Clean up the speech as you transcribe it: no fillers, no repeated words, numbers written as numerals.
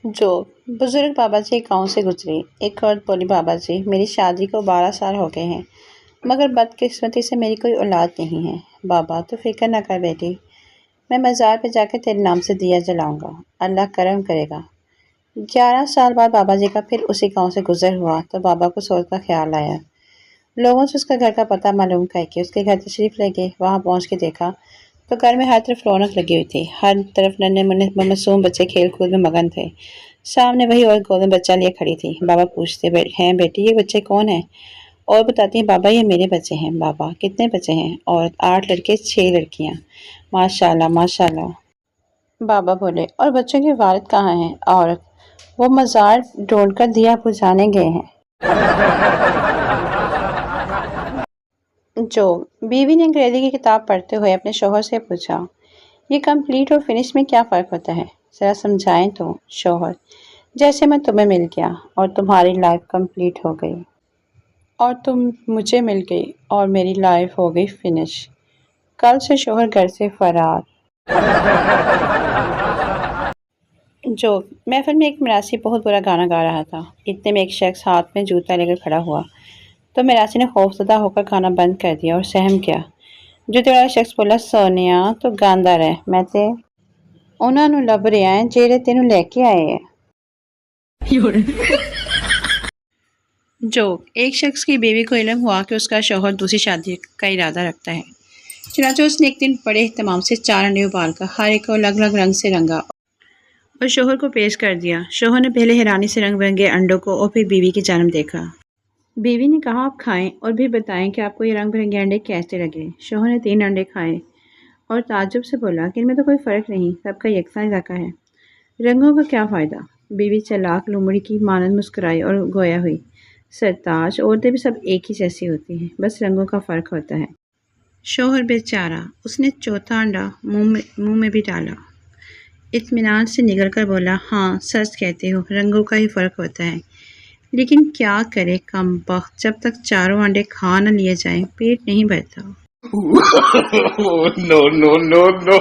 جو بزرگ بابا جی گاؤں سے گزری، ایک عورت بولی، بابا جی میری شادی کو 12 سال ہو گئے ہیں، مگر بدقسمتی سے میری کوئی اولاد نہیں ہے۔ بابا تو فکر نہ کر بیٹی، میں مزار پہ جا کے تیرے نام سے دیا جلاؤں گا، اللہ کرم کرے گا۔ 11 سال بعد بابا جی کا پھر اسی گاؤں سے گزر ہوا تو بابا کو سوچ کا خیال آیا۔ لوگوں سے اس کا گھر کا پتہ معلوم کر کے اس کے گھر تشریف لے گئے۔ وہاں پہنچ کے دیکھا تو گھر میں ہر طرف رونق لگی ہوئی تھی، ہر طرف ننھے منھے معصوم بچے کھیل کود میں مگن تھے۔ سامنے وہی عورت گود میں بچہ لیے کھڑی تھی۔ بابا پوچھتے ہیں بیٹی یہ بچے کون ہیں؟ اور بتاتی ہیں بابا یہ میرے بچے ہیں۔ بابا کتنے بچے ہیں؟ عورت 8 لڑکے 6 لڑکیاں۔ ماشاءاللہ ماشاءاللہ۔ بابا بولے اور بچوں کے والد کہاں ہیں؟ عورت وہ مزار ڈھونڈ کر دیا بجھانے گئے ہیں۔ جو بیوی نے انگریزی کی کتاب پڑھتے ہوئے اپنے شوہر سے پوچھا یہ کمپلیٹ اور فنش میں کیا فرق ہوتا ہے؟ ذرا سمجھائیں تو۔ شوہر جیسے میں تمہیں مل گیا اور تمہاری لائف کمپلیٹ ہو گئی، اور تم مجھے مل گئی اور میری لائف ہو گئی فنش۔ کل سے شوہر گھر سے فرار۔ جو محفل میں ایک مراسی بہت برا گانا گا رہا تھا، اتنے میں ایک شخص ہاتھ میں جوتا لے کر کھڑا ہوا تو مراسی نے خوفزدہ ہو کر گانا بند کر دیا اور سہم گیا۔ جوتے والا شخص بولا سونیا تو گاندا رہ، میں تے انہاں نوں لب رہا ہے جیڑے تینوں لے کے آئے ہیں۔ جو ایک شخص کی بیوی کو علم ہوا کہ اس کا شوہر دوسری شادی کا ارادہ رکھتا ہے، چنانچہ اس نے ایک دن بڑے اہتمام سے 4 انڈے ابال کر ہر ایک کو الگ الگ رنگ سے رنگا اور شوہر کو پیش کر دیا۔ شوہر نے پہلے حیرانی سے رنگ برنگے انڈوں کو اور پھر بیوی کی جانب دیکھا۔ بیوی نے کہا آپ کھائیں اور بھی بتائیں کہ آپ کو یہ رنگ برنگے انڈے کیسے لگے۔ شوہر نے 3 انڈے کھائے اور تعجب سے بولا کہ ان میں تو کوئی فرق نہیں، سب کا یکساں ذائقہ ہے، رنگوں کا کیا فائدہ؟ بیوی چلاک لومڑی کی مانند مسکرائی اور گویا ہوئی، سرتاج عورتیں بھی سب ایک ہی جیسی ہوتی ہیں، بس رنگوں کا فرق ہوتا ہے۔ شوہر بیچارہ، اس نے 4تھا انڈا منہ میں بھی ڈالا، اطمینان سے نگل کر بولا ہاں سچ کہتے ہو، رنگوں کا ہی فرق ہوتا ہے، لیکن کیا کرے کمبخت، جب تک 4 انڈے کھا نہ لیے جائیں پیٹ نہیں بھرتا۔ No, no, no, no.